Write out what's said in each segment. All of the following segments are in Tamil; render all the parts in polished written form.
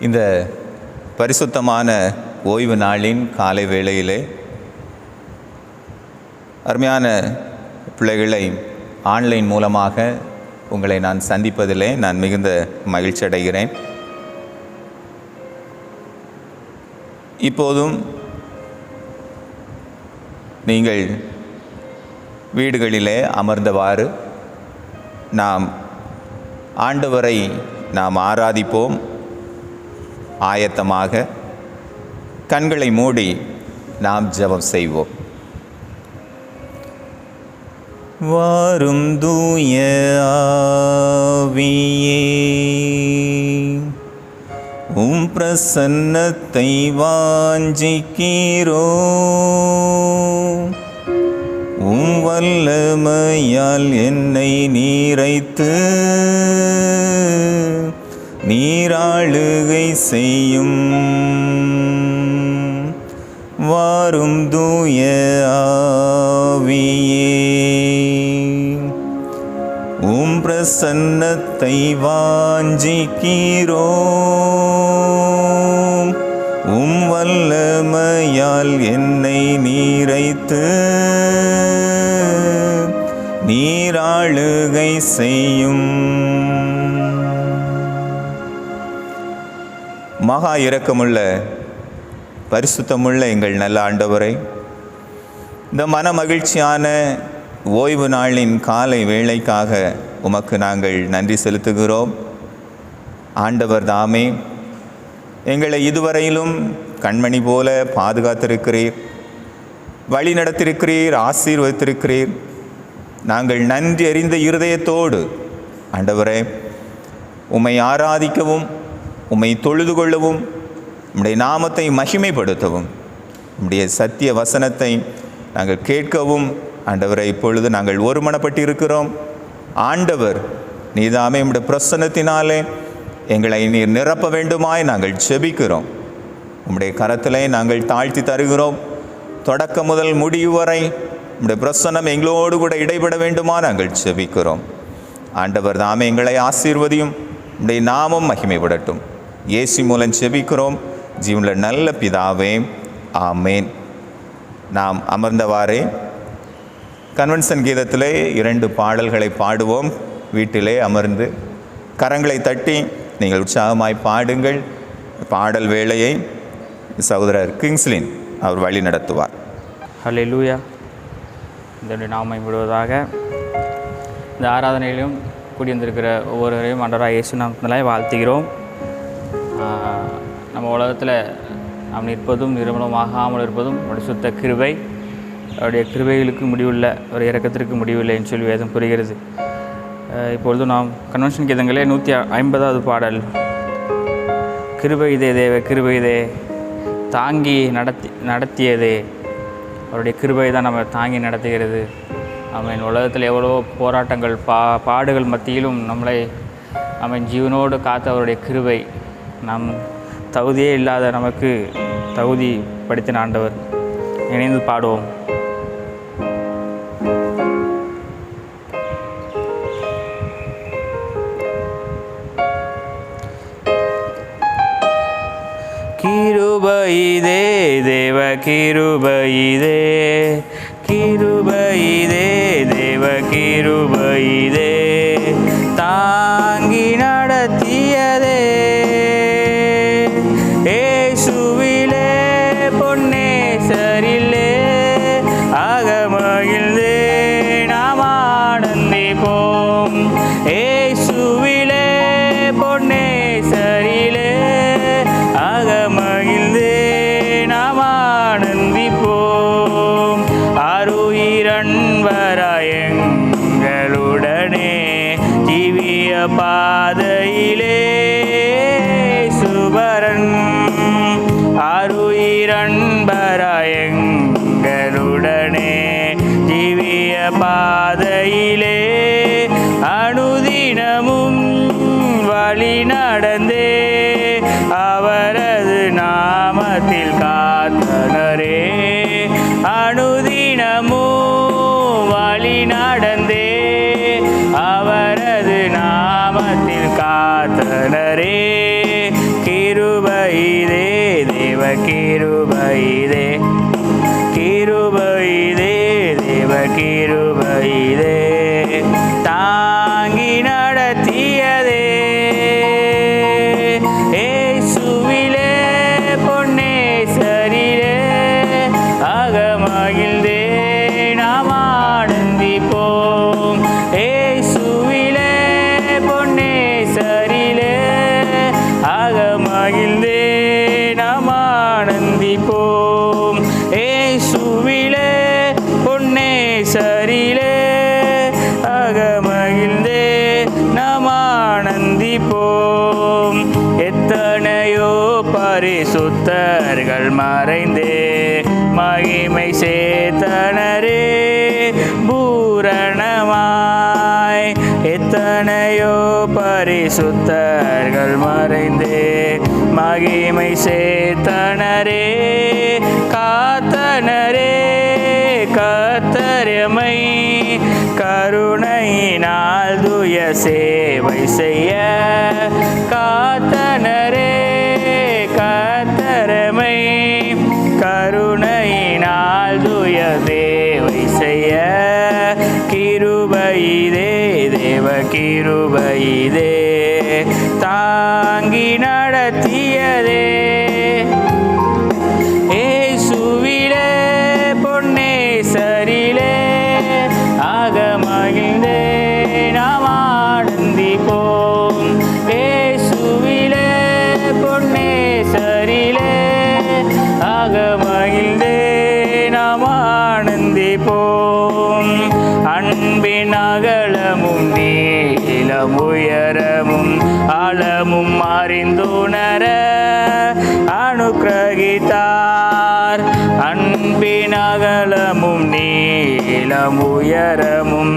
இந்த பரிசுத்தமான ஓய்வு நாளின் காலை வேளையிலே அருமையான பிள்ளைகளை ஆன்லைன் மூலமாக உங்களை நான் சந்திப்பதிலே நான் மிகுந்த மகிழ்ச்சி அடைகிறேன். இப்போதும் நீங்கள் வீடுகளிலே அமர்ந்தவாறு நாம் ஆண்டவரை நாம் ஆராதிப்போம். ஆயத்தமாக கண்களை மூடி நாம் ஜெபம் செய்வோம். வாரும் தூய ஆவியே, உம் பிரசன்னத்தை வாஞ்சிக்கிறோ, உம் வல்லமையால் என்னை நீரைத்து நீராளுகை செய்யும். வாரும் தூய ஆவியே, உம் பிரசன்னத்தை வாஞ்சிக்கிறோ, உம் வல்லமையால் என்னை நீரைத்து நீராளுகை செய்யும். மகா இரக்கமுள்ள பரிசுத்தமுள்ள எங்கள் நல்ல ஆண்டவரை, இந்த மன மகிழ்ச்சியான ஓய்வு நாளின் காலை வேளைக்காக உமக்கு நாங்கள் நன்றி செலுத்துகிறோம். ஆண்டவர் தாமே எங்களை இதுவரையிலும் கண்மணி போல பாதுகாத்திருக்கிறீர், வழி நடத்திருக்கிறீர், ஆசீர்வதித்திருக்கிறீர். நாங்கள் நன்றி அறிந்த இருதயத்தோடு ஆண்டவரே உம்மை ஆராதிக்கவும், உம்மை தொழுது கொள்ளவும், உம்முடைய நாமத்தை மகிமைப்படுத்தவும், உம்முடைய சத்திய வசனத்தை நாங்கள் கேட்கவும் ஆண்டவரை இப்பொழுது நாங்கள் ஒருமனப்பட்டு இருக்கிறோம். ஆண்டவர் நீதாமே உம்முடைய பிரசன்னத்தினாலே எங்களை நீர் நிரப்ப வேண்டுமாய் நாங்கள் ஜெபிக்கிறோம். உம்முடைய கரத்திலே நாங்கள் தாழ்த்தி தருகிறோம். தொடக்கம் முதல் முடிவு வரை உம்முடைய பிரசன்னம் எங்களோடு கூட இடைபட வேண்டுமா நாங்கள் ஜெபிக்கிறோம். ஆண்டவர் தாமே எங்களை ஆசீர்வதியும், உம்முடைய நாமம் மகிமைப்படட்டும். இயேசு மூலம் ஜெபிக்கிறோம் ஜீவனுள்ள நல்ல பிதாவே, ஆமேன். நாம் அமர்ந்தவாறே கன்வென்ஷன் கீதத்திலே 2 பாடல்களை பாடுவோம். வீட்டிலே அமர்ந்து கரங்களை தட்டி நீங்கள் உற்சாகமாய் பாடுங்கள். பாடல் வேளையை சகோதரர் கிங்ஸ்லின் அவர் வழி நடத்துவார். ஹல்லேலூயா. இதனுடைய நாமம் விடுவதாக. இந்த ஆராதனையிலும் கூடியிருந்திருக்கிற ஒவ்வொருவரையும் ஆண்டவராகிய இயேசு நாமத்தினாலே வாழ்த்துகிறோம். நம்ம உலகத்தில் நாம் நிற்பதும் நிர்மலமாகாமல் இருப்பதும் அவருடைய சுத்த கிருபை, அவருடைய கிருபைகளுக்கு முடிவுள்ள ஒரு இரக்கத்திற்கு முடிவில்லை என்று சொல்லி வேதம் புரிகிறது. இப்பொழுது நாம் கன்வென்ஷன் கீதங்களே 150வது பாடல். கிருபை இதே தேவ கிருபை இதே தாங்கி நடத்தியதே. அவருடைய கிருபை தான் நம்ம தாங்கி நடத்துகிறது. நம்ம உலகத்தில் எவ்வளோ போராட்டங்கள் பாடுகள் மத்தியிலும் நம்மை ஜீவனோடு காத்த அவருடைய கிருபை, நம் தகுதியே இல்லாத நமக்கு தகுதி படுத்தின ஆண்டவர். இணைந்து பாடுவோம். கிருபையிதே தேவ கிருபையிதே, கிருபையிதே தேவ கிருபையிதே தாங்கி நடத்தியதே. ஏசுவிலே பொன்னேசரிலே அகமகிழ்ந்தே நாம் ஆனந்திப்போம். ஏசுவிலே பொன்னேசரிலே அகமகிழ்ந்தே நாம் ஆனந்திப்போம். அருயிரன்பராய் எங்களுடனே கிருபையிதே தேவ கிருபையிதே, கிருபையிதே தேவ கிருபையிதே, தாங்கி நடத்தியதே ஏசுவிலே பொன்னேசரிலே அகமகிழ்ந்தே நாம் ஆனந்திப்போம். ஏசுவிலே பொன்னேசரிலே அகமகிழ்ந்தே நாம் ஆனந்திப்போம். ஏசுவிலே பொன்னேசரிலே அகமகிழ்ந்தே நாம் ஆனந்திப்போம். எத்தனையோ பரிசுத்தர்கள் மறைந்தே மகிமை சேத்தனரே பூரணமாய். எத்தனையோ பரிசுத்தர்கள் மறைந்தே மகிமை சேத்தனரே காத்தனரே கத்தரமை கருணையினால் துய சேவை செய்ய காத்தனரே கத்தரமை கருணையினால் துய சேவை செய்ய. கிருபையிதே தேவ கிருபையிதே தாங்கி நடத்தியதே ஏசுவிலே பொன்னேசரிலே அகமகிழ்ந்தே நாம் ஆனந்திப்போம். ஏசுவிலே பொன்னேசரிலே அகமகிழ்ந்தே நாம் ஆனந்திப்போம். அன்பின் அகலமும் நீளம் உயரமும் ஆழமும் அறிந்துணர அனுக்கிரகித்தார். அன்பின் அகலமும் நீளம் உயரமும்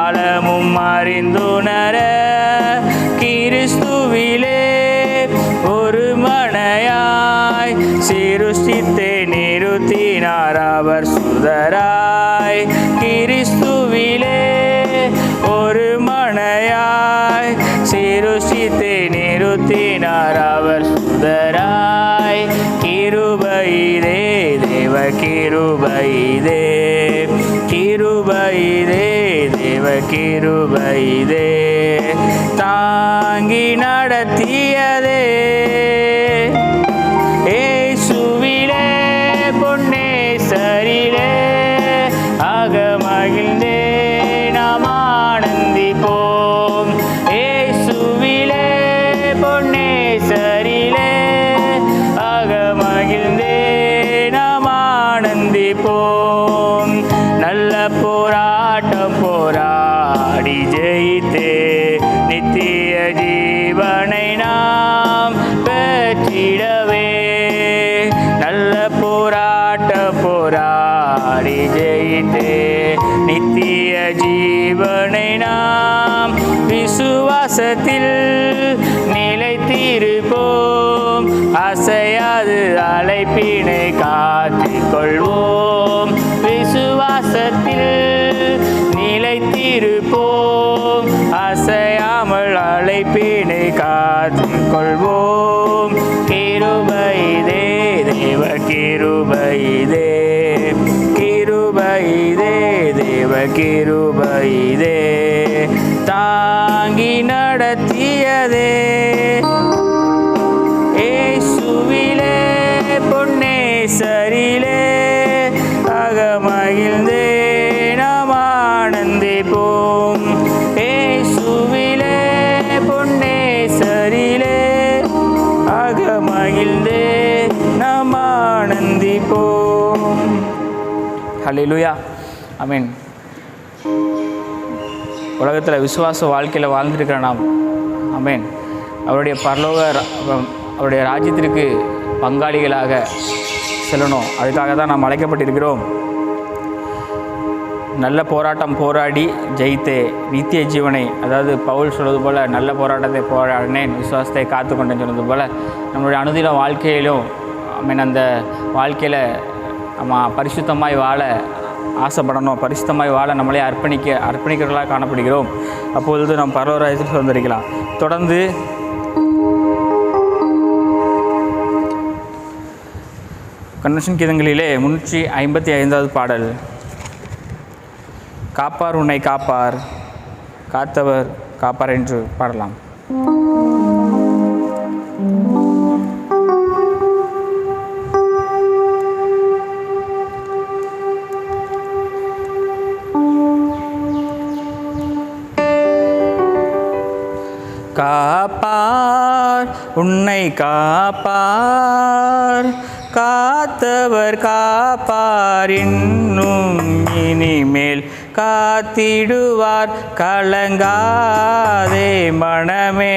ஆழமும் அறிந்துணர கிறிஸ்துவிலே ஒரு மனையாய் சிருஷ்டித்தே நிறுத்தினார் அவர் சுதராய். கிறிஸ்துவிலே ஒரு மனையாய் சிருஷ்டித்தே நிறுத்தினார் அவர் சுதராய். கிருபையிதே தேவ கிருபையிதே, கிருபையிதே தேவ கிருபையிதே தாங்கி நடத்தியதே ஏசுவிலே பொன்னேசரிலே அகமகிழ்ந்தே நாம் ஆனந்திப்போம். ஏசுவிலே பொன்னேசரிலே அகமகிழ்ந்தே நாம் ஆனந்திப்போம். நல்ல போராட்டம் போராடி ஜெயித்தே நித்திய ஜீவனை நாம் பெற்றிடவே. நல்ல போராட்டம் போராடி ஜெயித்தே நித்திய ஜீவனை நாம் விசுவாசத்தில் நிலைத்திருப்போம். அசையாது அழைப்பினை காத்துக்கொள்வோம். விசுவாசத்தில் நிலைத்திருப்போம். அசையாமல் அழைப்பினை காத்துக்கொள்வோம். கிருபையிதே தேவ கிருபையிதே, கிருபையிதே தேவ கிருபையிதே தாங்கி நடத்தியதே ஏசுவிலே பொன்னேசரிலே அகமகிழ்ந்தே நாம் ஆனந்திப்போம். ஏசுவிலே பொன்னேசரிலே அகமகிழ்ந்தே நாம் ஆனந்திப்போம். ஹல்லேலூயா, ஆமென். உலகத்தில் விசுவாச வாழ்க்கையில் வாழ்ந்துருக்கிற நாம், ஆமென், அவருடைய பரலோக அவருடைய ராஜ்யத்திற்கு பங்காளிகளாக செல்லணும். அதுக்காக தான் நாம் அழைக்கப்பட்டிருக்கிறோம். நல்ல போராட்டம் போராடி ஜெயித்தே நித்திய ஜீவனை, அதாவது பவுல் சொல்வது போல் நல்ல போராட்டத்தை போராடினேன் விசுவாசத்தை காத்து கொண்டேன்னு சொன்னது போல் நம்மளுடைய அனுதின வாழ்க்கையிலும் மீன் அந்த வாழ்க்கையில் நம்ம பரிசுத்தமாய் வாழ ஆசைப்படணும். பரிசுத்தமாய் வாழ நம்மளே அர்ப்பணிக்கிறவர்களாக காணப்படுகிறோம். அப்பொழுது நாம் பரலோக ராஜ்யத்தில் சுதந்திரிக்கலாம். தொடர்ந்து கன்வென்ஷன் கீதங்களிலே 355வது பாடல். காப்பார் உன்னை காப்பார், காத்தவர் காப்பார் என்று பாடலாம். காப்பார் உன்னை காப்பார், காத்தவர் காப்பார், இன்னும் இனிமேல் காத்திடுவார். கலங்காதே மனமே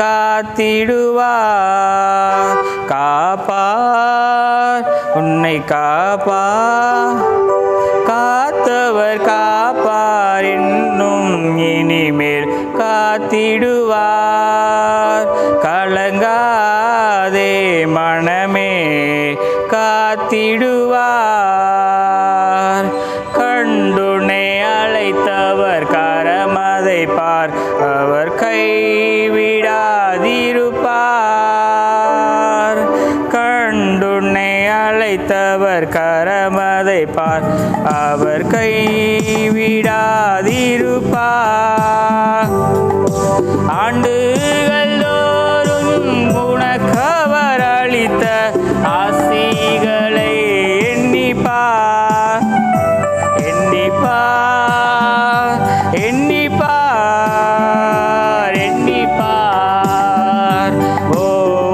காத்திடுவார். காப்பார் உன்னை காப்பார், காத்தவர் காப்பார், இன்னும் இனிமேல் காத்திடுவார். கலங்காதே மனமே காத்திடுவார். கண்டுனை அழைத்தவர் கரமதை பார், அவர் கைவிடாதிருப்பார். கண்டுனை அழைத்தவர் கரமதை பார், அவர் கைவிடாதிருப்பார். ஆண்டுகள் தோறும் உனக்கவர் அளித்த ஆசிகளை எண்ணிப்பார், எண்ணிப்பார், எண்ணிப்பார், எண்ணிப்பார்.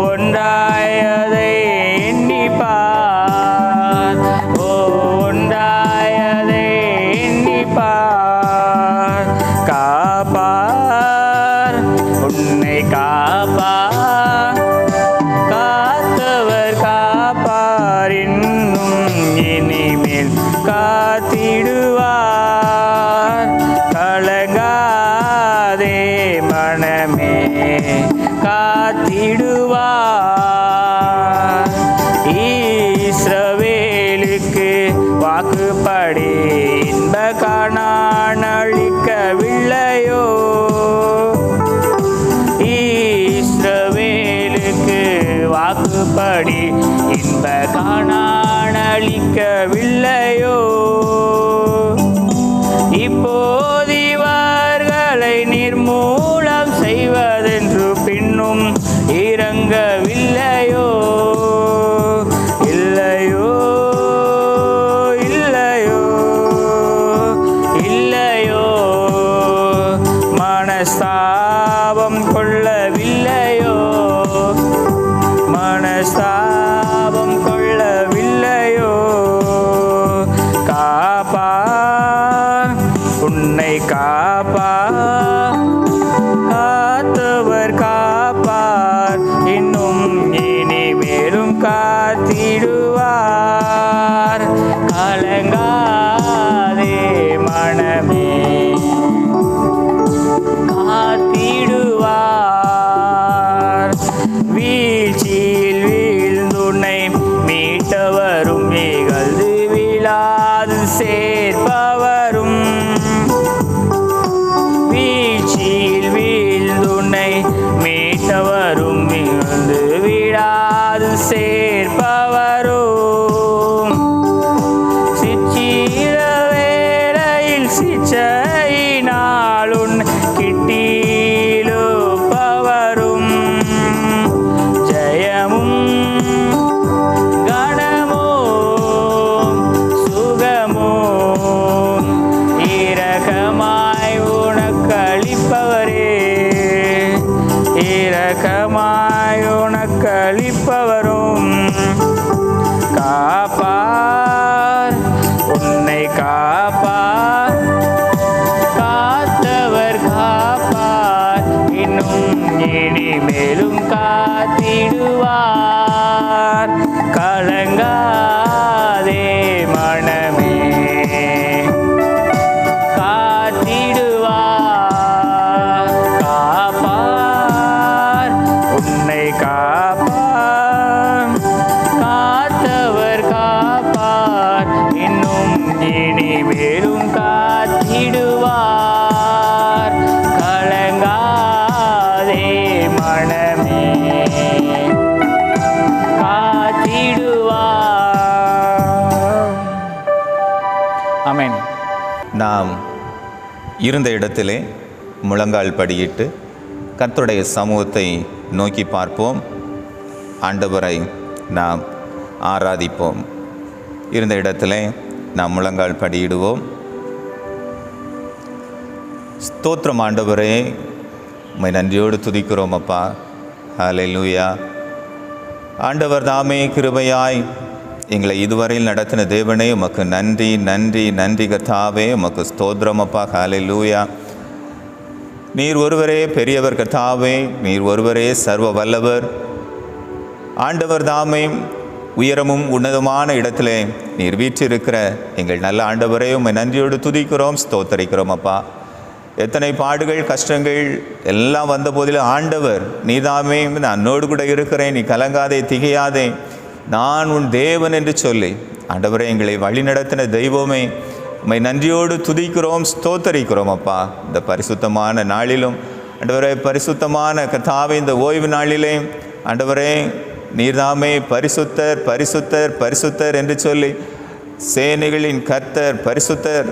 ஒன்றாயதை எண்ணிப்பார், ஒன்றாயதை எண்ணிப்பார். காப்பார் உன்னை காப்பார், காத்தவர் காப்பார், இன்னும் இனிமேல் காத்திடுவார். கலங்காதே மனமே காத்திடுவார். இஸ்ரவேலுக்கு வாக்குப்படி இன்ப கானான் அளிக்கவில்லையோ? இஸ்ரவேலுக்கு வாக்குப்படி இன்ப கானான் அளிக்கவில்லையோ? இப்போது இவர்களை நிர்மூலம் செய்வதென்று பின்னும் இறங்கவில்லையோ? இல்லையோ, இல்லையோ, இல்லையோ. மனஸ்தாபம் கொள்ளவில்லையோ? மனஸ்தாபம் கொள்ளவில்லையோ? காப்பார் உன்னை காப்பார், காத்தவர் காப்பார், இன்னும் இனிமேலும் காத்திடுவார். கலங்காதே மனமே காத்திடுவார். வீழ்ச்சியில் வீழ்ந்துன்னை மீட்டவரும், இகழ்ந்து விழாது சேர்ப்பவரும். வீழ்ச்சியில் வீழ்ந்துன்னை மீட்டவரும், இகழ்ந்து விழாது சேர்ப்பவரும். சிற்சில வேளையில் சிச்சையினால் உன் கிட்டிலுப்பவரும். ஜெயமும் கனமும் சுகமும் இரக்கமாய் உனக்களிப்பவரே, இரக்கமாய் உனக்களிப்பவரும். காப்பார் உன்னை காப்பார், காத்தவர் காப்பார், இன்னும் இனிமேலும் காத்திடுவார். கலங்காதே மனமே காத்திடுவார். காப்பார் உன்னை காப்பார், காத்தவர் காப்பார், இன்னும் இனிமேலும் காத்திடுவார். கலங்காதே மனமே நாம் இருந்த இடத்திலே முழங்கால் படியிட்டு கர்த்தருடைய சமூகத்தை நோக்கி பார்ப்போம். ஆண்டவரை நாம் ஆராதிப்போம். இருந்த இடத்திலே நாம் முழங்கால் படியிடுவோம். ஸ்தோத்திரம் ஆண்டவரே, உம்மை நன்றியோடு துதிக்கிறோம் அப்பா. ஹல்லேலூயா. ஆண்டவர் தாமே கிருபையாய் எங்களை இதுவரையில் நடத்தின தேவனே, உமக்கு நன்றி நன்றி நன்றி கர்த்தாவே. உமக்கு ஸ்தோத்திரம் அப்பா. ஹல்லேலூயா. நீர் ஒருவரே பெரியவர் கர்த்தாவே, நீர் ஒருவரே சர்வ வல்லவர். ஆண்டவர் தாமே உயரமும் உன்னதமான இடத்திலே நீர் வீற்றிருக்கிற எங்கள் நல்ல ஆண்டவரே, உம்மை நன்றியோடு துதிக்கிறோம், ஸ்தோத்தரிக்கிறோம் அப்பா. எத்தனை பாடுகள் கஷ்டங்கள் எல்லாம் வந்த போதிலும் ஆண்டவர் நீதாமே நான் என்னோடு கூட இருக்கிறேன், நீ கலங்காதே திகையாதே, நான் உன் தேவன் என்று சொல்லி ஆண்டவரே எங்களை வழி நடத்தின தெய்வமே, உம்மை நன்றியோடு துதிக்கிறோம், ஸ்தோத்தரிக்கிறோம் அப்பா. இந்த பரிசுத்தமான நாளிலும் ஆண்டவரே, பரிசுத்தமான கர்த்தாவே இந்த ஓய்வு நாளிலே ஆண்டவரே நீர்தாமே பரிசுத்தர் பரிசுத்தர் பரிசுத்தர் என்று சொல்லி சேனைகளின் கர்த்தர் பரிசுத்தர்,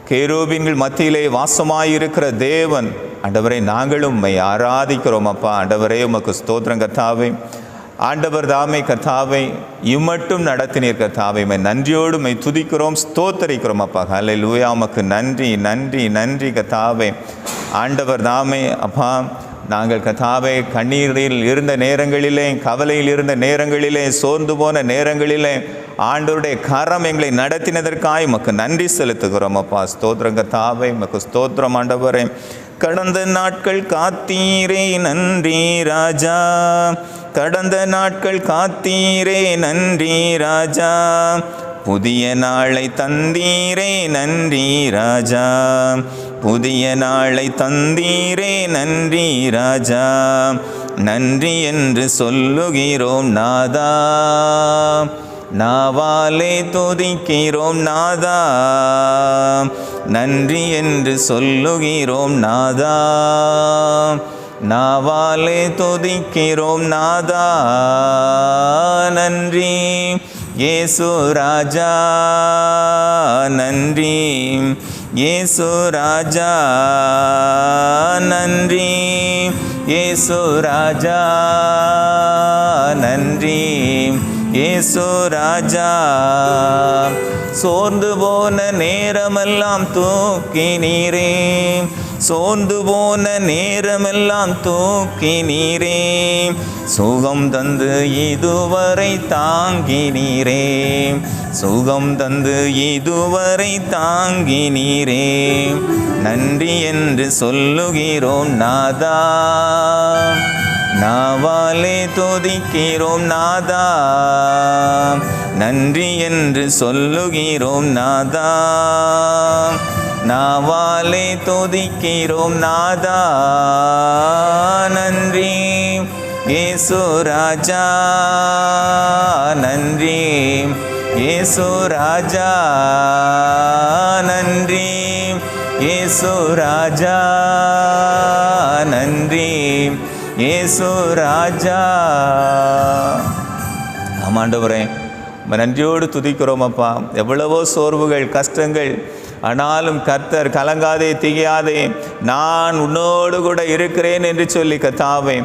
கேருபீன்கள் மத்தியிலே வாசமாயிருக்கிற தேவன் ஆண்டவரே, நாங்களும் உம்மை ஆராதிக்கிறோம் அப்பா. ஆண்டவரே உமக்கு ஸ்தோத்திரம் கர்த்தாவே. ஆண்டவர் தாமே கர்த்தாவை இம்மட்டும் நடத்தினீர் கர்த்தாவை, உம்மை நன்றியோடு உம்மை துதிக்கிறோம், ஸ்தோத்தரிக்கிறோம் அப்பா. ஹல்லேலூயா. உமக்கு நன்றி நன்றி நன்றி கர்த்தாவே. ஆண்டவர் தாமே அப்பா, நாங்கள் கர்த்தாவே கண்ணீரில் இருந்த நேரங்களிலே, கவலையில் இருந்த நேரங்களிலே, சோர்ந்து போன நேரங்களிலே ஆண்டவருடைய கரம் எங்களை நடத்தினதற்காக உமக்கு நன்றி செலுத்துகிறோம் அப்பா. ஸ்தோத்திரம் கர்த்தாவே, உமக்கு ஸ்தோத்திரம் ஆண்டவரே. கடந்த நாட்கள் காத்தீரே நன்றி ராஜா, கடந்த நாட்கள் காத்தீரே நன்றி ராஜா, புதிய நாளை தந்தீரே நன்றி ராஜா, புதிய நாளை தந்தீரே நன்றி ராஜா, நன்றி என்று சொல்லுகிறோம் நாதா, நாவாலே துதிக்கிறோம் நாதா, நன்றி என்று சொல்லுகிறோம் நாதா, நாவாலே துதிக்கிறோம் நாதா, நன்றி இயேசு ராஜா, நன்றி இயேசு ராஜா, நன்றி இயேசு ராஜா, நன்றி இயேசு ராஜா. சோர்ந்து போன நேரமெல்லாம் தூக்கினீரே, சோர்ந்து போன நேரமெல்லாம் தூக்கினீரே, சுகம் தந்து இதுவரை தாங்கினீரே, சுகம் தந்து இதுவரை தாங்கினீரே, நன்றி என்று சொல்லுகிறோம் நாதா, நாவாலே துதிக்கிறோம் நாதா, நன்றி என்று சொல்லுகிறோம் நாதா, நாவாலே துதிக்கிறோம் நாதா, நன்றி இயேசு ராஜா, நன்றி இயேசு ராஜா, நன்றி இயேசு ராஜா, நன்றி இயேசு ராஜா. ஆமாண்டவரே, நன்றியோடு துதிக்கிறோம் அப்பா. எவ்வளவோ சோர்வுகள் கஷ்டங்கள், ஆனாலும் கர்த்தர் கலங்காதே திகையாதே, நான் உன்னோடு கூட இருக்கிறேன் என்று சொல்லி கர்த்தாவே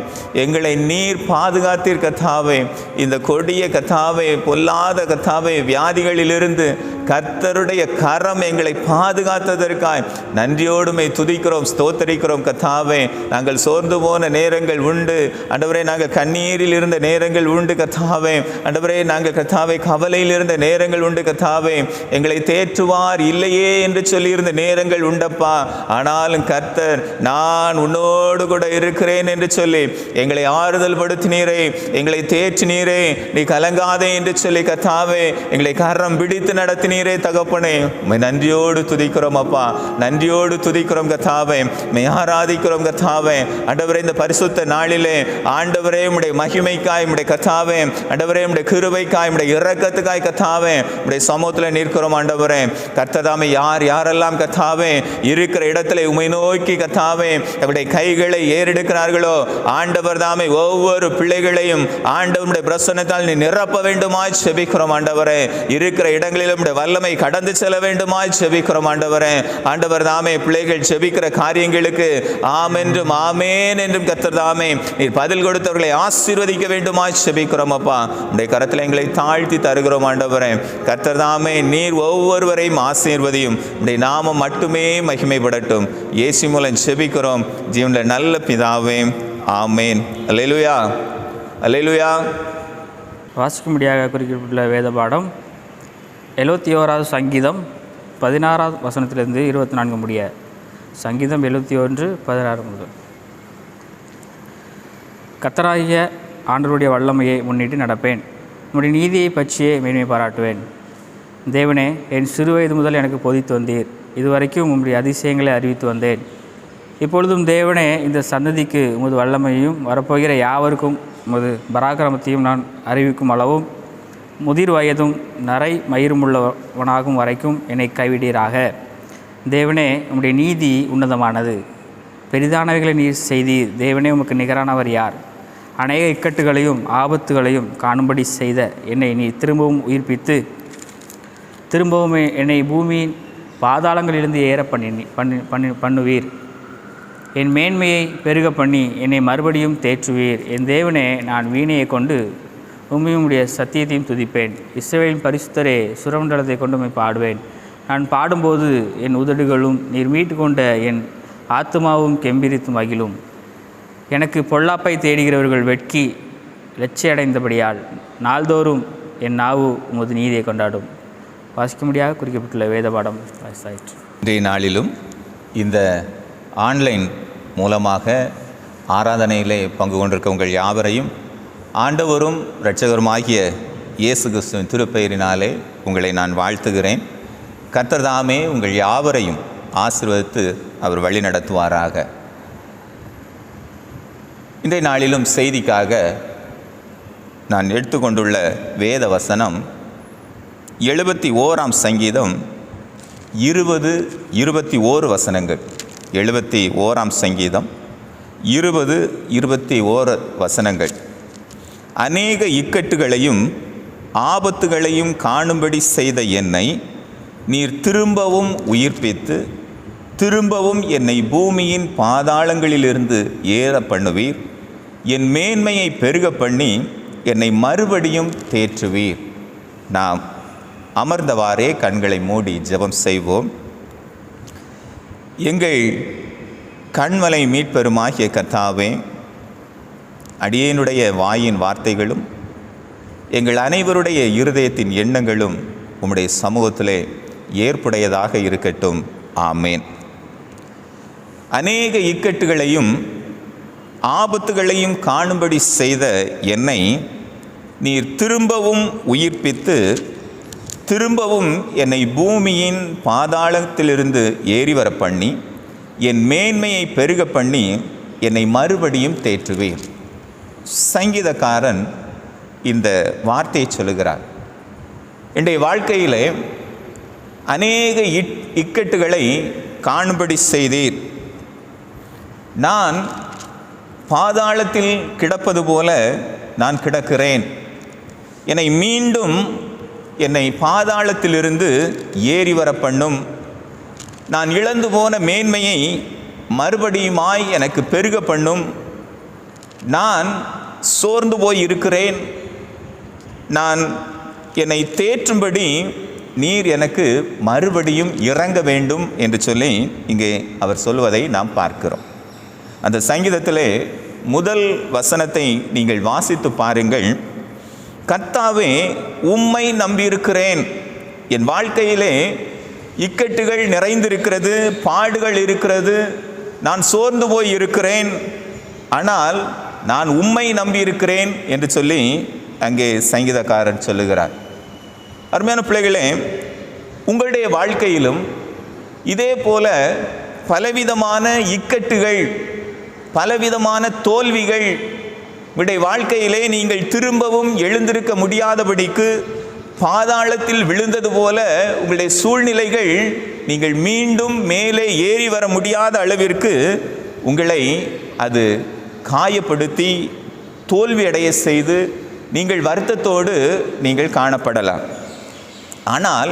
எங்களை நீர் பாதுகாத்தீர் கர்த்தாவே. இந்த கொடிய கர்த்தாவே, பொல்லாத கர்த்தாவே, வியாதிகளிலிருந்து கர்த்தருடைய கரம் எங்களை பாதுகாத்ததற்காய் நன்றியோடுமை துதிக்கிறோம், ஸ்தோத்தரிக்கிறோம் கர்த்தாவே. நாங்கள் சோர்ந்து போன நேரங்கள் உண்டு ஆண்டவரே, நாங்கள் கண்ணீரில் இருந்த நேரங்கள் உண்டு கர்த்தாவே. ஆண்டவரே, நாங்கள் கர்த்தாவே கவலையில் இருந்த நேரங்கள் உண்டு கர்த்தாவே. எங்களை தேற்றுவார் இல்லையே என்று சொல்லியிருந்த நேரங்கள் உண்டப்பா. ஆனாலும் கர்த்தர் நான் உன்னோடு கூட இருக்கிறேன் என்று சொல்லி எங்களை ஆறுதல் படுத்தினீரே, எங்களை தேற்றினீரே, நீ கலங்காதே என்று சொல்லி கர்த்தாவே எங்களை கரம் பிடித்து நடத்தினீரே தகப்பனே. உம்மை நன்றியோடு துதிக்கிறோம் அப்பா, நன்றியோடு துதிக்கிறோம் கர்த்தாவே, உம்மை ஆராதிக்கிறோம் கர்த்தாவே. ஆண்டவரே, இந்த பரிசுத்த நாளிலே ஆண்டவரே உம்முடைய மகிமைக்காய், உம்முடைய கர்த்தாவே ஆண்டவரே உம்முடைய கிருபைக்காய், உம்முடைய இரக்கத்துக்காய் கர்த்தாவே உம்முடைய சமூகத்தில் நிற்கிறோம் ஆண்டவரே. கர்த்ததாமே யாரெல்லாம் கர்த்தாவே இருக்கிற இடத்துல உம்மை நோக்கி கர்த்தாவே அவருடைய கைகளை ஏறெடுக்கிறார்களோ ஆண்டவர் தாமே ஒவ்வொரு பிள்ளைகளையும் ஆண்டவருடைய பிரசன்னத்தால் நீ நிரப்ப வேண்டுமாய் செபிக்கிறோம் ஆண்டவரே. இருக்கிற இடங்களிலும் உம்முடைய வல்லமை கடந்து செல்ல வேண்டுமாய் செபிக்கிறோம் ஆண்டவரே. ஆண்டவர் தாமே பிள்ளைகள் செபிக்கிற காரியங்களுக்கு ஆம் என்றும் ஆமேன் என்றும் கர்த்தர் தாமே நீர் பதில் கொடுத்தவர்களை ஆசீர்வதிக்க வேண்டுமாய் செபிக்கிறோம் அப்பா. உடைய கரத்தில் எங்களை தாழ்த்தி தருகிறோம் ஆண்டவரே. கர்த்தர் தாமே நீர் ஒவ்வொருவரையும் ஆசீர்வதியும். உடைய நாமம் மட்டுமே மகிமைப்படட்டும். இயேசு மூலம் செபிக்கிறோம் ஜீவனில் நல்ல பிதாவே, ஆமேன். அல்லேலூயா, அல்லேலூயா. வாசிக்கும்படியாக குறிப்பிட்டுள்ள வேத பாடம் 71வது சங்கீதம் 16வது வசனத்திலிருந்து 24 முடிய. சங்கீதம் 71:16 முதல். கர்த்தராகிய ஆண்டவருடைய வல்லமையை முன்னிட்டு நடப்பேன், உம்முடைய நீதியை பற்றியே மேன்மை பாராட்டுவேன். தேவனே, என் சிறுவயது முதல் எனக்கு போதித்து வந்தீர், இதுவரைக்கும் உம்முடைய அதிசயங்களை அறிவித்து வந்தேன். இப்பொழுதும் தேவனே, இந்த சந்ததிக்கு உமது வல்லமையையும் வரப்போகிற யாவருக்கும் உமது பராக்கிரமத்தையும் நான் அறிவிக்கும் அளவும் முதிர் வயதும் நரை மயிருமுள்ளவனாகும் வரைக்கும் என்னை கைவிடீராக. தேவனே, உம்முடைய நீதி உன்னதமானது, பெரிதானவைகளை நீர் செய்தீர். தேவனே, உமக்கு நிகரானவர் யார்? அநேக இக்கட்டுகளையும் ஆபத்துகளையும் காணும்படி செய்த என்னை நீர் திரும்பவும் உயிர்ப்பித்து திரும்பவும் என்னை பூமியின் பாதாளங்களிலிருந்து ஏற பண்ணுவீர். என் மேன்மையை பெருக பண்ணி என்னை மறுபடியும் தேற்றுவீர். என் தேவனே, நான் வீணையை கொண்டு உம்மையும் உடைய சத்தியத்தையும் துதிப்பேன். இஸ்ரவேலின் பரிசுத்தரே, சுரமண்டலத்தை கொண்டு உம்மை பாடுவேன். நான் பாடும்போது என் உதடுகளும் நீர் மீட்டு கொண்ட என் ஆத்துமாவும் கெம்பிரித்து மகிழும். எனக்கு பொல்லாப்பை தேடுகிறவர்கள் வெட்கி லட்சியடைந்தபடியால் நாள்தோறும் என் நாவு உமது நீதியை கொண்டாடும். வாசிக்கும்படியாக குறிக்கப்பட்டுள்ள வேத பாடம் வாசித்தாயிற்று. இன்றைய நாளிலும் இந்த ஆன்லைன் மூலமாக ஆராதனையிலே பங்கு கொண்டிருக்க உங்கள் யாவரையும் ஆண்டவரும் இரட்சகருமாகிய இயேசு கிறிஸ்துவின் திருப்பெயரினாலே உங்களை நான் வாழ்த்துகிறேன். கர்த்தர் தாமே உங்கள் யாவரையும் ஆசீர்வதித்து அவர் வழி நடத்துவாராக. இன்றைய நாளிலும் செய்திக்காக நான் எடுத்துக்கொண்டுள்ள வேத வசனம் 71ஆம் சங்கீதம் 20-21 வசனங்கள். 71ஆம் சங்கீதம் 20-21 வசனங்கள். அநேக இக்கட்டுகளையும் ஆபத்துகளையும் காணும்படி செய்த என்னை நீர் திரும்பவும் உயிர்ப்பித்து திரும்பவும் என்னை பூமியின் பாதாளங்களிலிருந்து ஏற பண்ணுவீர். என் மேன்மையை பெருக பண்ணி என்னை மறுபடியும் தேற்றுவீர். நாம் அமர்ந்தவாறே கண்களை மூடி ஜெபம் செய்வோம். எங்கள் கண்மலை மீட்பெருமாகிய கர்த்தாவே, அடியேனுடைய வாயின் வார்த்தைகளும் எங்கள் அனைவருடைய இருதயத்தின் எண்ணங்களும் உம்முடைய சமூகத்திலே ஏற்புடையதாக இருக்கட்டும். ஆமேன். அநேக இக்கட்டுகளையும் ஆபத்துகளையும் காணும்படி செய்த என்னை நீர் திரும்பவும் உயிர்ப்பித்து திரும்பவும் என்னை பூமியின் பாதாளத்திலிருந்து ஏறி வர பண்ணி என் மேன்மையை பெருக பண்ணி என்னை மறுபடியும் தேற்றுவீர். சங்கீதக்காரன் இந்த வார்த்தையை சொல்லுகிறார். என்னுடைய வாழ்க்கையிலே அநேக இக்கட்டுகளை காணும்படி செய்தீர். நான் பாதாளத்தில் கிடப்பது போல நான் கிடக்கிறேன். என்னை மீண்டும் என்னை பாதாளத்திலிருந்து ஏறி வர பண்ணும். நான் இழந்து போன மேன்மையை மறுபடியுமாய் எனக்கு பெருக பண்ணும். நான் சோர்ந்து போய் இருக்கிறேன். நான் என்னை தேற்றும்படி நீர் எனக்கு மறுபடியும் இறங்க வேண்டும் என்று சொல்லி இங்கே அவர் சொல்வதை நாம் பார்க்கிறோம். அந்த சங்கீதத்திலே முதல் வசனத்தை நீங்கள் வாசித்து பாருங்கள். கர்த்தாவே, உம்மை நம்பியிருக்கிறேன். என் வாழ்க்கையிலே இக்கட்டுகள் நிறைந்திருக்கிறது, பாடுகள் இருக்கிறது, நான் சோர்ந்து போய் இருக்கிறேன், ஆனால் நான் உம்மை நம்பியிருக்கிறேன் என்று சொல்லி அங்கே சங்கீதக்காரன் சொல்லுகிறார். அருமையான பிள்ளைகளே, உங்களுடைய வாழ்க்கையிலும் இதே போல பலவிதமான இக்கட்டுகள், பலவிதமான தோல்விகள், உங்களுடைய வாழ்க்கையிலே நீங்கள் திரும்பவும் எழுந்திருக்க முடியாதபடிக்கு பாதாளத்தில் விழுந்தது போல உங்களுடைய சூழ்நிலைகள் நீங்கள் மீண்டும் மேலே ஏறி வர முடியாத அளவிற்கு உங்களை அது காயப்படுத்தி தோல்வி அடைய செய்து நீங்கள் வருத்தத்தோடு நீங்கள் காணப்படலாம். ஆனால்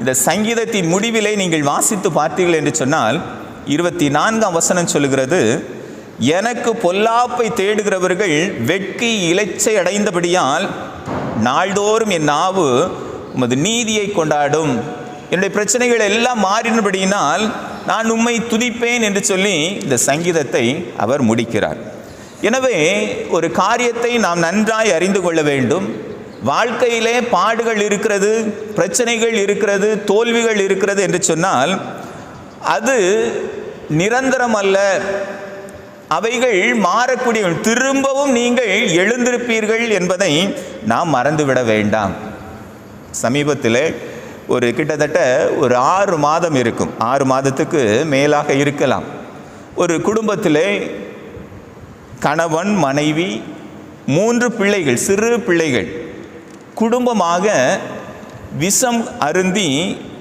இந்த சங்கீதத்தின் முடிவிலே நீங்கள் வாசித்து பார்த்தீர்கள் என்று சொன்னால் 24ஆம் வசனம் சொல்லுகிறது, எனக்கு பொல்லாப்பை தேடுகிறவர்கள் வெட்கி இளைச்சை அடைந்தபடியால் நாள்தோறும் என் நாவு உமது நீதியை கொண்டாடும். என்னுடைய பிரச்சனைகள் எல்லாம் மாறினபடியினால் நான் உம்மை துதிப்பேன் என்று சொல்லி இந்த சங்கீதத்தை அவர் முடிக்கிறார். எனவே ஒரு காரியத்தை நாம் நன்றாய் அறிந்து கொள்ள வேண்டும். வாழ்க்கையிலே பாடுகள் இருக்கிறது, பிரச்சனைகள் இருக்கிறது, தோல்விகள் இருக்கிறது என்று சொன்னால் அது நிரந்தரம் அல்ல. அவைகள் மாறக்கூடிய, திரும்பவும் நீங்கள் எழுந்திருப்பீர்கள் என்பதை நாம் மறந்துவிட வேண்டாம். சமீபத்தில் கிட்டத்தட்ட ஒரு 6 மாதம் இருக்கும், 6 மாதத்துக்கு மேலாக இருக்கலாம். ஒரு குடும்பத்திலே கணவன், மனைவி, 3 பிள்ளைகள், சிறு பிள்ளைகள் குடும்பமாக விஷம் அருந்தி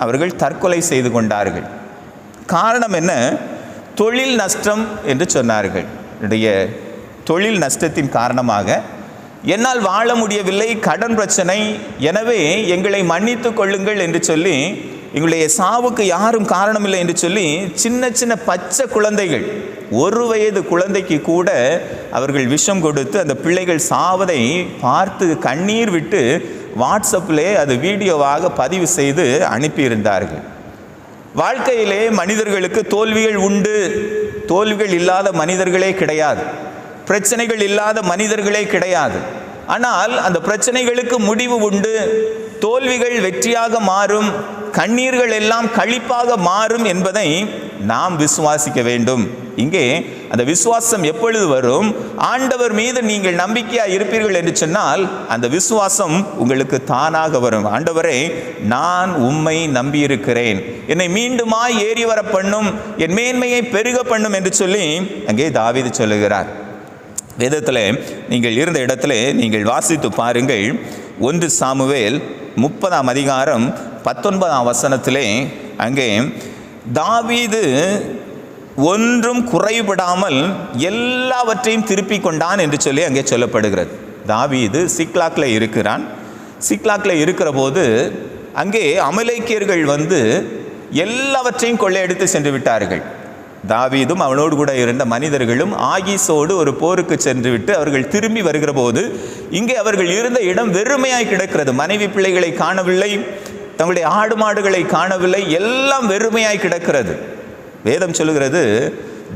அவர்கள் தற்கொலை செய்து கொண்டார்கள். காரணம் என்ன? தொழில் நஷ்டம் என்று சொன்னார்கள். என்னுடைய தொழில் நஷ்டத்தின் காரணமாக என்னால் வாழ முடியவில்லை, கடன் பிரச்சனை, எனவே எங்களை மன்னித்து கொள்ளுங்கள் என்று சொல்லி, எங்களுடைய சாவுக்கு யாரும் காரணமில்லை என்று சொல்லி சின்ன சின்ன பச்சை குழந்தைகள், 1 வயது குழந்தைக்கு கூட அவர்கள் விஷம் கொடுத்து அந்த பிள்ளைகள் சாவதை பார்த்து கண்ணீர் விட்டு வாட்ஸ்அப்பிலே அது வீடியோவாக பதிவு செய்து அனுப்பியிருந்தார்கள். வாழ்க்கையிலே மனிதர்களுக்கு தோல்விகள் உண்டு. தோல்விகள் இல்லாத மனிதர்களே கிடையாது, பிரச்சனைகள் இல்லாத மனிதர்களே கிடையாது. ஆனால் அந்த பிரச்சனைகளுக்கு முடிவு உண்டு. தோல்விகள் வெற்றியாக மாறும், கண்ணீர்கள் எல்லாம் களிப்பாக மாறும் என்பதை நாம் விசுவாசிக்க வேண்டும். இங்கே அந்த விசுவாசம் எப்பொழுது வரும்? ஆண்டவர் மீது நீங்கள் நம்பிக்கையாக இருப்பீர்கள் என்று சொன்னால் அந்த விசுவாசம் உங்களுக்கு தானாக வரும். ஆண்டவரே, நான் உம்மை நம்பியிருக்கிறேன், என்னை மீண்டுமாய் ஏறி வர பண்ணும், என் மேன்மையை பெருக பண்ணும் என்று சொல்லி அங்கே தாவீது சொல்லுகிறார். வேதத்தில் நீங்கள் இருந்த இடத்துல நீங்கள் வாசித்து பாருங்கள். 1 சாமுவேல் 30ஆம் அதிகாரம் 19ஆம் வசனத்திலே அங்கே தாவீது ஒன்றும் குறைபடாமல் எல்லாவற்றையும் திருப்பி கொண்டான் என்று சொல்லி அங்கே சொல்லப்படுகிறது. தாவீது சிக்லாக்கில் இருக்கிறான். சிக்லாக்கில் இருக்கிற போது அங்கே அமலேக்கியர்கள் வந்து எல்லாவற்றையும் கொள்ளையடித்து சென்று விட்டார்கள். தாவீதும் அவனோடு கூட இருந்த மனிதர்களும் ஆகீஸோடு ஒரு போருக்கு சென்று விட்டு அவர்கள் திரும்பி வருகிற போது இங்கே அவர்கள் இருந்த இடம் வெறுமையாய் கிடக்கிறது. மனைவி பிள்ளைகளை காணவில்லை, தங்களுடைய ஆடு மாடுகளை காணவில்லை, எல்லாம் வெறுமையாய் கிடக்கிறது. வேதம் சொல்லுகிறது,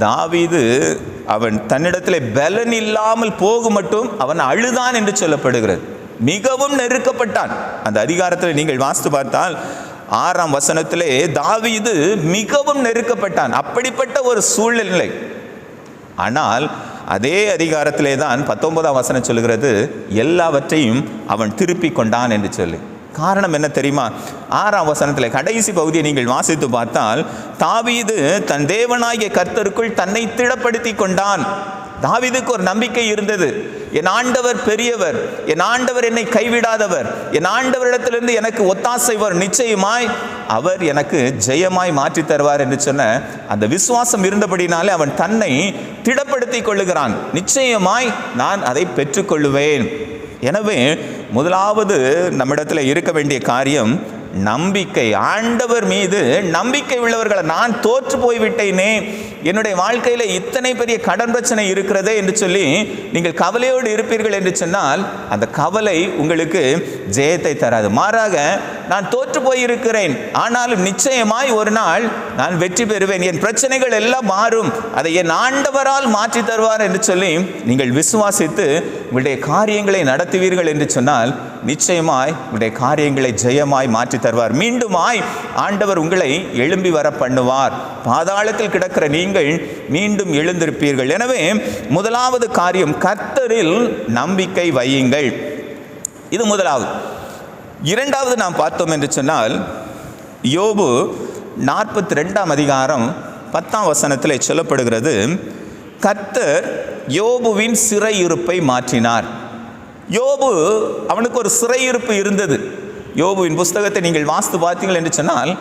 தாவீது அவன் தன்னிடத்தில் பலன் இல்லாமல் போக மட்டும் அவன் அழுதான் என்று சொல்லப்படுகிறது. மிகவும் நெருக்கப்பட்டான். அந்த அதிகாரத்தில் நீங்கள் வாசித்து பார்த்தால் 6ஆம் வசனத்திலே தாவீது மிகவும் நெருக்கப்பட்டான். அப்படிப்பட்ட ஒரு சூழ்நிலை. ஆனால் அதே அதிகாரத்திலே தான் 19ஆம் வசனம் சொல்லுகிறது, எல்லாவற்றையும் அவன் திருப்பி கொண்டான் என்று சொல்லி. காரணம் என்ன தெரியுமா? 6ஆம் வசனத்தில் கடைசி பகுதியை நீங்கள் வாசித்து பார்த்தால் தாவீது தன் தேவனாகிய கர்த்தருக்குள் தன்னை திடப்படுத்தி கொண்டான். தாவீதுக்கு ஒரு நம்பிக்கை இருந்தது. என் ஆண்டவர் பெரியவர், என் ஆண்டவர் என்னை கைவிடாதவர், என் ஆண்டவரிடத்திலிருந்து எனக்கு ஒத்தாசை வரும், நிச்சயமாய் அவர் எனக்கு ஜெயமாய் மாற்றி தருவார் என்று சொன்ன அந்த விசுவாசம் இருந்தபடினாலே அவன் தன்னை திடப்படுத்தி கொள்ளுகிறான். நிச்சயமாய் நான் அதை பெற்றுக்கொள்ளுவேன். எனவே முதலாவது நம்மிடத்தில் இருக்க வேண்டிய காரியம் நம்பிக்கை. ஆண்டவர் மீது நம்பிக்கை உள்ளவர்களை, நான் தோற்று போய்விட்டேனே, என்னுடைய வாழ்க்கையில் இத்தனை பெரிய கடன் பிரச்சனை இருக்கிறதே என்று சொல்லி நீங்கள் கவலையோடு இருப்பீர்கள் என்று சொன்னால் அந்த கவலை உங்களுக்கு ஜெயத்தை தராது. மாறாக, நான் தோற்று போயிருக்கிறேன், ஆனாலும் நிச்சயமாய் ஒரு நாள் நான் வெற்றி பெறுவேன், என் பிரச்சனைகள் எல்லாம் மாறும், அதை என் ஆண்டவரால் மாற்றி தருவார் என்று சொல்லி நீங்கள் விசுவாசித்து உங்களுடைய காரியங்களை நடத்துவீர்கள் என்று சொன்னால் நிச்சயமாய் உங்களுடைய காரியங்களை ஜெயமாய் மாற்றி தருவார். மீண்டுமாய் ஆண்டவர் உங்களை எழும்பி வர பண்ணுவார். பாதாளத்தில் கிடக்கிற நீங்கள் மீண்டும் எழுந்திருப்பீர்கள். எனவே முதலாவது காரியம், கர்த்தரில் நம்பிக்கை வையுங்கள். இது முதலாவது. இரண்டாவது நாம் பார்த்தோம் என்று சொன்னால் யோபு 42ஆம் அதிகாரம் 10ஆம் வசனத்தில் சொல்லப்படுகிறது, கர்த்தர் யோபுவின் சிறையிருப்பை மாற்றினார். யோபு, அவனுக்கு ஒரு சிறையிருப்பு இருந்தது. யோபுவின் புஸ்தகத்தை நீங்கள் வாசித்து பார்த்தீர்கள் என்று சொன்னால்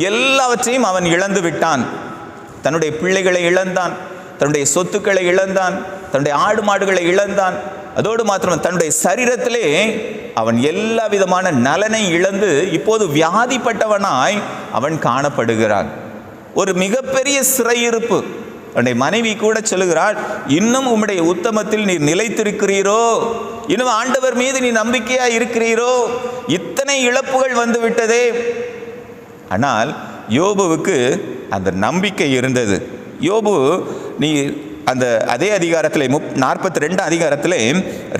எல்லாவற்றையும் அவன் இழந்து விட்டான். தன்னுடைய பிள்ளைகளை இழந்தான், தன்னுடைய சொத்துக்களை இழந்தான், தன்னுடைய ஆடு மாடுகளை இழந்தான், அதோடு மாத்திரம் தன்னுடைய சரீரத்திலே அவன் எல்லா விதமான நலனை இழந்து இப்போது வியாதிப்பட்டவனாய் அவன் காணப்படுகிறான். ஒரு மிகப்பெரிய சிறையிருப்பு. அவனுடைய மனைவி கூட சொல்லுகிறாள், இன்னும் உம்முடைய உத்தமத்தில் நீர் நிலைத்திருக்கிறீரோ, இன்னும் ஆண்டவர் மீது நீ நம்பிக்கையா இருக்கிறீரோ, இத்தனை இழப்புகள் வந்து விட்டதே. ஆனால் யோபுவுக்கு அந்த நம்பிக்கை இருந்தது. யோபு நீ அந்த அதே அதிகாரத்தில் 42 அதிகாரத்தில்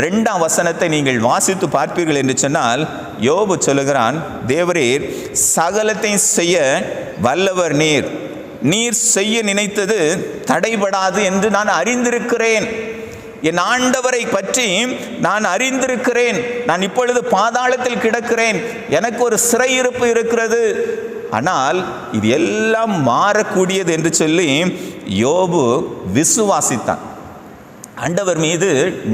2ஆம் வசனத்தை நீங்கள் வாசித்து பார்ப்பீர்கள் என்று சொன்னால், யோபு சொல்லுகிறான், தேவரீர் சகலத்தை செய்ய வல்லவர் நீர், நீர் செய்ய நினைத்தது தடைபடாது என்று நான் அறிந்திருக்கிறேன். என் ஆண்டவரை பற்றி நான் அறிந்திருக்கிறேன். நான் இப்பொழுது பாதாளத்தில் கிடக்கிறேன், எனக்கு ஒரு சிறையிருப்பு இருக்கிறது, ஆனால் இது எல்லாம் மாறக்கூடியது என்று சொல்லி யோபு விசுவாசித்தான். ஆண்டவர் மீது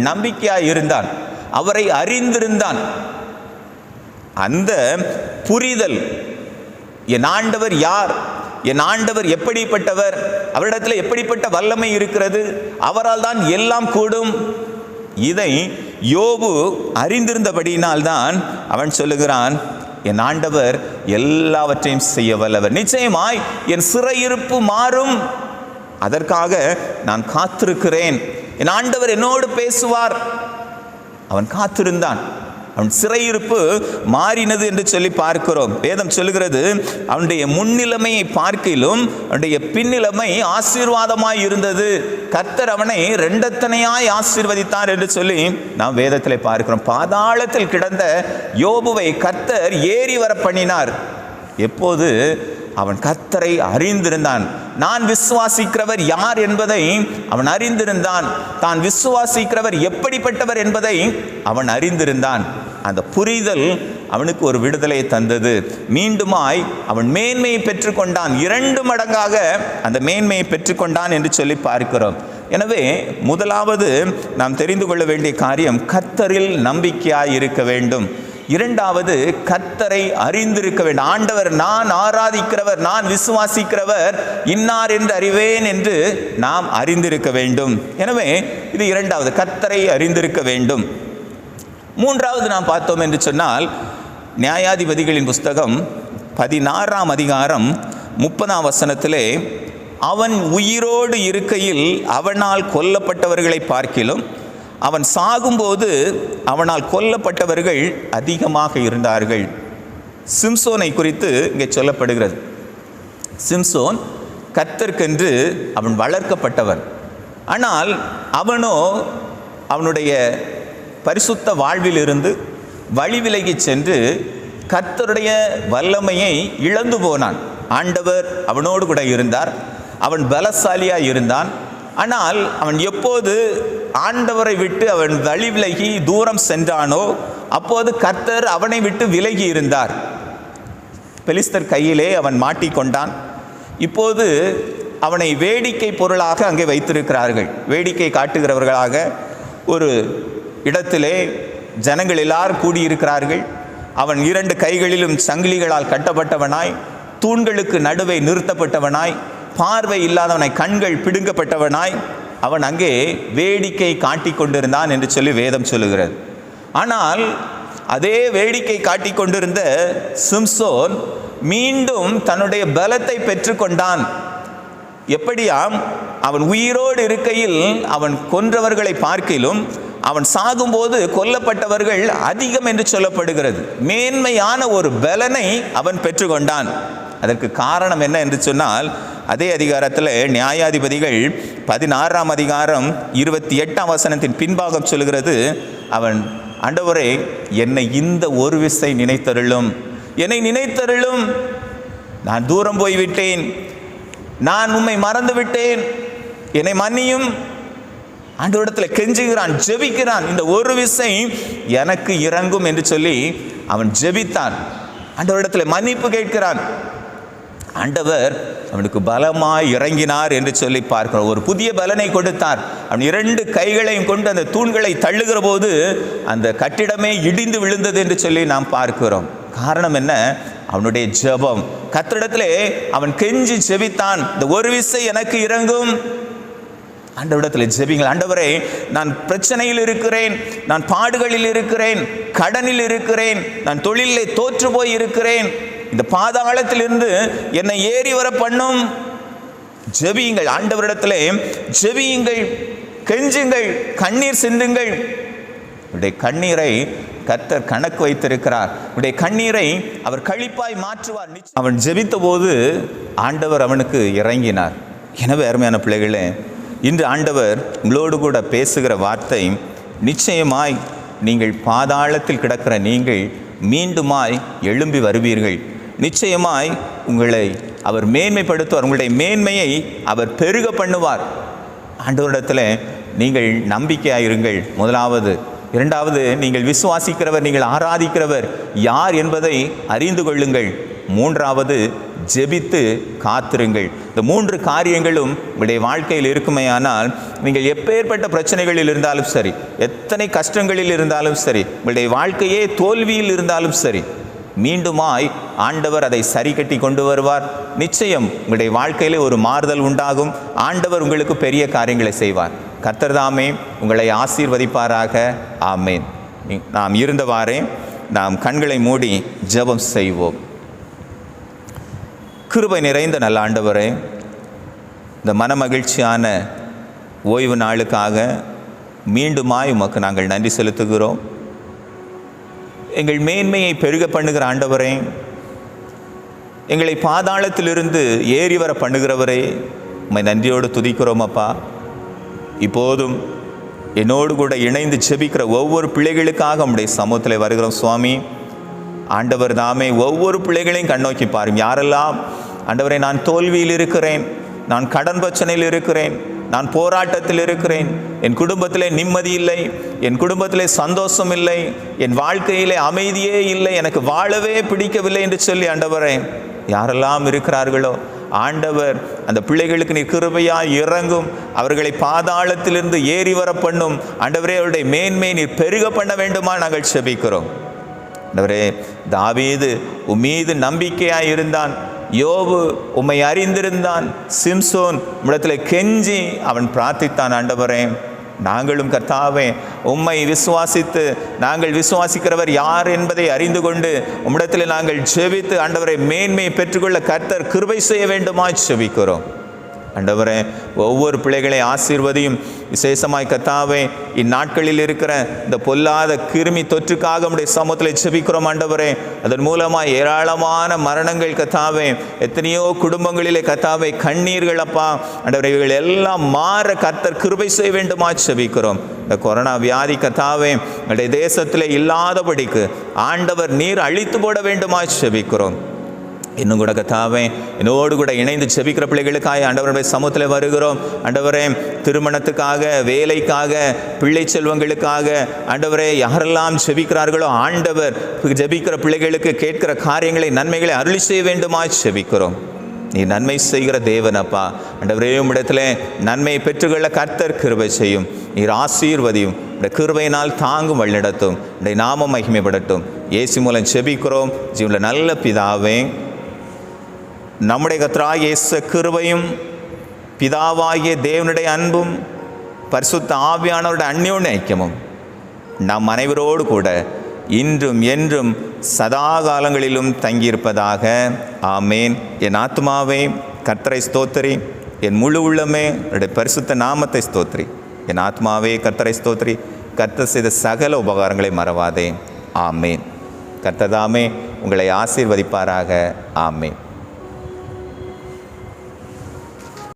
நம்பிக்கையாய் இருந்தான், அவரை அறிந்திருந்தான். அந்த புரிதல், என் ஆண்டவர் யார், என் ஆண்டவர் எப்படிப்பட்டவர், அவரிடத்தில் எப்படிப்பட்ட வல்லமை இருக்கிறது, அவரால் தான் எல்லாம் கூடும், இதை யோபு அறிந்திருந்தபடியினால்தான் அவன் சொல்லுகிறான், என் ஆண்டவர் எல்லாவற்றையும் செய்ய வல்லவர், நிச்சயமாய் என் சிறையிருப்பு மாறும், அதற்காக நான் காத்திருக்கிறேன், என் ஆண்டவர் என்னோடு பேசுவார். அவன் காத்திருந்தான். அவன் சிறையிருப்பு மாறினது என்று சொல்லி பார்க்கிறோம். வேதம் சொல்லுகிறது, அவனுடைய முன்னிலைமையை பார்க்கிலும் அவனுடைய பின்னிலைமை ஆசீர்வாதமாய் இருந்தது, கர்த்தர் அவனை 2 தனையாய் ஆசீர்வதித்தார் என்று சொல்லி நாம் வேதத்தில் பார்க்கிறோம். பாதாளத்தில் கிடந்த யோபுவை கர்த்தர் ஏறி வர பண்ணினார். எப்போது அவன் கர்த்தரை அறிந்திருந்தான். நான் விசுவாசிக்கிறவர் யார் என்பதை அவன் அறிந்திருந்தான். தான் விசுவாசிக்கிறவர் எப்படிப்பட்டவர் என்பதை அவன் அறிந்திருந்தான். அந்த புரிதல் அவனுக்கு ஒரு விடுதலை தந்தது. மீண்டுமாய் அவன் மேன்மையை பெற்றுக்கொண்டான். 2 மடங்காக அந்த மேன்மையை பெற்றுக்கொண்டான் என்று சொல்லி பார்க்கிறோம். எனவே முதலாவது நாம் தெரிந்து கொள்ள வேண்டிய காரியம், கர்த்தரில் நம்பிக்கையாய் இருக்க வேண்டும். 2வது, கர்த்தரை அறிந்திருக்க வேண்டும். ஆண்டவர் நான் ஆராதிக்கிறவர், நான் விசுவாசிக்கிறவர் இன்னார் என்று அறிவேன் என்று நாம் அறிந்திருக்க வேண்டும். எனவே இது 2வது, கர்த்தரை அறிந்திருக்க வேண்டும். 3வது நாம் பார்த்தோம் என்று சொன்னால், நியாயாதிபதிகளின் புஸ்தகம் 16ஆம் அதிகாரம் 30ஆம் வசனத்திலே, அவன் உயிரோடு இருக்கையில் அவனால் கொல்லப்பட்டவர்களை பார்க்கிலும் அவன் சாகும்போது அவனால் கொல்லப்பட்டவர்கள் அதிகமாக இருந்தார்கள். சிம்சோனை குறித்து இங்கே சொல்லப்படுகிறது. சிம்சோன் கர்த்தருக்கென்று அவன் வளர்க்கப்பட்டவன். ஆனால் அவனோ அவனுடைய பரிசுத்த வாழ்விலிருந்து வழி விலகி சென்று கர்த்தருடைய வல்லமையை இழந்து போனான். ஆண்டவர் அவனோடு கூட இருந்தார், அவன் பலசாலியாய் இருந்தான். ஆனால் அவன் எப்போது ஆண்டவரை விட்டு அவன் வழி விலகி தூரம் சென்றானோ அப்போது கர்த்தர் அவனை விட்டு விலகி இருந்தார். பெலிஸ்தர் கையிலே அவன் மாட்டிக்கொண்டான். இப்போது அவனை வேடிக்கை பொருளாக அங்கே வைத்திருக்கிறார்கள். வேடிக்கை காட்டுகிறவர்களாக ஒரு இடத்திலே ஜனங்கள் எல்லாரும் கூடியிருக்கிறார்கள். அவன் 2 கைகளிலும் சங்கிலிகளால் கட்டப்பட்டவனாய், தூண்களுக்கு நடுவே நிறுத்தப்பட்டவனாய், பார்வை இல்லாதவனை கண்கள் பிடுங்கப்பட்டவனாய் அவன் அங்கே வேடிக்கை காட்டிக் கொண்டிருந்தான் என்று சொல்லி வேதம் சொல்லுகிறது. ஆனால் அதே வேடிக்கை காட்டிக் கொண்டிருந்த சிம்சோன் மீண்டும் தன்னுடைய பலத்தை பெற்றுக்கொண்டான். எப்படியாம், அவன் உயிரோடு இருக்கையில் அவன் கொன்றவர்களை பார்க்கிலும் அவன் சாகும்போது கொல்லப்பட்டவர்கள் அதிகம் என்று சொல்லப்படுகிறது. மேன்மையான ஒரு பலனை அவன் பெற்றுக்கொண்டான். அதற்கு காரணம் என்ன என்று சொன்னால், அதே அதிகாரத்தில் நியாயாதிபதிகள் 16ஆம் அதிகாரம் 28ஆம் வசனத்தின் பின்பாகம் சொல்கிறது, அவன் ஆண்டவரே என்னை இந்த ஒரு விசை நினைத்தருளும், என்னை நினைத்தருளும், நான் தூரம் போய்விட்டேன், நான் உம்மை மறந்து விட்டேன், என்னை மன்னியும். ஆண்டவரிடத்தில் கெஞ்சுகிறான், ஜெபிக்கிறான், இந்த ஒரு விசை எனக்கு இறங்கும் என்று சொல்லி அவன் ஜெபித்தான். ஆண்டவரிடத்தில் மன்னிப்பு கேட்கிறான். ஆண்டவர் அவனுக்கு பலமாய் இறங்கினார் என்று சொல்லி பார்க்கிறோம். ஒரு புதிய பலனை கொடுத்தார். அவன் 2 கைகளையும் கொண்டு அந்த தூண்களை தள்ளுகிற போது அந்த கட்டிடமே இடிந்து விழுந்தது என்று சொல்லி நாம் பார்க்கிறோம். காரணம் என்ன? அவனுடைய ஜெபம். கர்த்தரிடத்திலே அவன் கெஞ்சி ஜெபித்தான், இந்த ஒரு விசை எனக்கு இறங்கும். ஆண்டவரிடத்தில் ஜெபிங்கள். ஆண்டவரே, நான் பிரச்சனையில் இருக்கிறேன், நான் பாடுகளில் இருக்கிறேன், கடனில் இருக்கிறேன், நான் தொழிலே தோற்று போய் இருக்கிறேன், இந்த பாதாளத்திலிருந்து என்னை ஏறி வர பண்ணும். ஜெபியுங்கள், ஆண்டவரிடத்திலே ஜெபியுங்கள், கெஞ்சுங்கள், கண்ணீர் சிந்துங்கள். உடைய கண்ணீரை கர்த்தர் கணக்கு வைத்திருக்கிறார். உடைய கண்ணீரை அவர் களிப்பாய் மாற்றுவார். அவன் ஜெபித்த போது ஆண்டவர் அவனுக்கு இறங்கினார். எனவே அருமையான பிள்ளைகளே, இன்று ஆண்டவர் உங்களோடு கூட பேசுகிற வார்த்தை, நிச்சயமாய் நீங்கள் பாதாளத்தில் கிடக்கிற நீங்கள் மீண்டுமாய் எழும்பி வருவீர்கள். நிச்சயமாய் உங்களை அவர் மேன்மைப்படுத்துவார். உங்களுடைய மேன்மையை அவர் பெருக பண்ணுவார். ஆண்டவரிடத்தில் நீங்கள் நம்பிக்கையாயிருங்கள். முதலாவது. இரண்டாவது, நீங்கள் விசுவாசிக்கிறவர், நீங்கள் ஆராதிக்கிறவர் யார் என்பதை அறிந்து கொள்ளுங்கள். மூன்றாவது, ஜெபித்து காத்திருங்கள். இந்த 3 காரியங்களும் உங்களுடைய வாழ்க்கையில் இருக்குமேயானால், நீங்கள் எப்பேற்பட்ட பிரச்சனைகளில் இருந்தாலும் சரி, எத்தனை கஷ்டங்களில் இருந்தாலும் சரி, உங்களுடைய வாழ்க்கையே தோல்வியில் இருந்தாலும் சரி, மீண்டுமாய் ஆண்டவர் அதை சரி கட்டி கொண்டு வருவார். நிச்சயம் உங்களுடைய வாழ்க்கையிலே ஒரு மாறுதல் உண்டாகும். ஆண்டவர் உங்களுக்கு பெரிய காரியங்களை செய்வார். கர்த்தர் தாமே உங்களை ஆசீர்வதிப்பாராக. ஆமேன். நாம் இருந்தவாறே நாம் கண்களை மூடி ஜெபம் செய்வோம். கிருபை நிறைந்த நல்ல ஆண்டவரே, இந்த மனமகிழ்ச்சியான ஓய்வு நாளுக்காக மீண்டுமாய் உமக்கு நாங்கள் நன்றி செலுத்துகிறோம். எங்கள் மேன்மையை பெருக பண்ணுகிற ஆண்டவரே, எங்களை பாதாளத்திலிருந்து ஏறி வர பண்ணுகிறவரே, உம்மை நன்றியோடு துதிக்கிறோம் அப்பா. இப்போதும் என்னோடு கூட இணைந்து ஜெபிக்கிற ஒவ்வொரு பிள்ளைகளுக்காக உம்முடைய சமூகத்தில் வருகிறோம் சுவாமி. ஆண்டவர் தாமே ஒவ்வொரு பிள்ளைகளையும் கண்ணோக்கி பாரும். யாரெல்லாம் ஆண்டவரே, நான் தோல்வியில் இருக்கிறேன், நான் கடன் பிரச்சனையில் இருக்கிறேன், நான் போராட்டத்தில் இருக்கிறேன், என் குடும்பத்திலே நிம்மதி இல்லை, என் குடும்பத்திலே சந்தோஷம் இல்லை, என் வாழ்க்கையிலே அமைதியே இல்லை, எனக்கு வாழவே பிடிக்கவில்லை என்று சொல்லி ஆண்டவரே யாரெல்லாம் இருக்கிறார்களோ, ஆண்டவர் அந்த பிள்ளைகளுக்கு நீர் கிருபையாய் இறங்கும். அவர்களை பாதாளத்திலிருந்து ஏறி வர பண்ணும். ஆண்டவரே, அவருடைய மேன்மை நீர் பெருக பண்ண வேண்டுமா நாங்கள் செபிக்கிறோம். ஆண்டவரே, தாவீது உம்மீது நம்பிக்கையாய் இருந்தான். யோபு உம்மை அறிந்திருந்தான். சிம்சோன் உம்மிடத்தில் கெஞ்சி அவன் பிரார்த்தித்தான். ஆண்டவரே, நாங்களும் கர்த்தாவே உம்மை விசுவாசித்து, நாங்கள் விசுவாசிக்கிறவர் யார் என்பதை அறிந்து கொண்டு உம்மிடத்தில் நாங்கள் ஜெபித்து ஆண்டவரை மேன்மையை பெற்றுக்கொள்ள கர்த்தர் கிருபை செய்ய வேண்டுமாய் ஜெபிக்கிறோம். ஆண்டவரே, ஒவ்வொரு பிள்ளைகளை ஆசீர்வதியும். விசேஷமாய் கர்த்தாவே, இந்நாட்களில் இருக்கிற இந்த பொல்லாத கிருமி தொற்றுக்காக உம்முடைய சமூகத்தில் ஜெபிக்கிறோம். ஆண்டவரே, அதன் மூலமாக ஏராளமான மரணங்கள் கர்த்தாவே, எத்தனையோ குடும்பங்களிலே கர்த்தாவே கண்ணீர்கள் அப்பா. ஆண்டவரே, இவைகள் எல்லாம் மாற கர்த்தர் கிருபை செய்ய வேண்டுமா ஜெபிக்கிறோம். இந்த கொரோனா வியாதி கர்த்தாவே எங்களுடைய தேசத்தில் இல்லாதபடிக்கு ஆண்டவர் நீர் அழித்து போட வேண்டுமா ஜெபிக்கிறோம். இன்னும் கூட கர்த்தாவே, என்னோடு கூட இணைந்து ஜெபிக்கிற பிள்ளைகளுக்காக ஆண்டவருடைய சமூகத்தில் வருகிறோம். ஆண்டவரே, திருமணத்துக்காக, வேலைக்காக, பிள்ளை செல்வங்களுக்காக ஆண்டவரே யாரெல்லாம் ஜெபிக்கிறார்களோ, ஆண்டவர் ஜெபிக்கிற பிள்ளைகளுக்கு கேட்கிற காரியங்களை, நன்மைகளை அருளி செய்ய வேண்டுமா ஜெபிக்கிறோம். நீ நன்மை செய்கிற தேவனப்பா. ஆண்டவரே, உம்மிடத்தில் நன்மையை பெற்றுக்கொள்ள கர்த்தர் கிருபை செய்யும். நீர் ஆசீர்வதியும். இந்த கிருபையினால் தாங்கும் வழிநடத்தும். இந்த நாமம் மகிமைப்படட்டும். இயேசு மூலம் ஜெபிக்கிறோம் ஜீவனுள்ள நல்ல பிதாவே. நம்முடைய கர்த்தராகிய இயேசு கிருபையும், பிதாவாகிய தேவனுடைய அன்பும், பரிசுத்த ஆவியானவருடைய அந்யோன்ய ஐக்கியமும் நம் அனைவரோடு கூட இன்றும் என்றும் சதா காலங்களிலும் தங்கியிருப்பதாக. ஆமேன். என் ஆத்மாவே கர்த்தரை ஸ்தோத்திரி, என் முழு உள்ளமே அவருடைய பரிசுத்த நாமத்தை ஸ்தோத்திரி. என் ஆத்மாவே கர்த்தரை ஸ்தோத்திரி, கர்த்தர் செய்த சகல உபகாரங்களை மறவாதே. ஆமேன். கர்த்தர் தாமே உங்களை ஆசீர்வதிப்பாராக. ஆமேன்.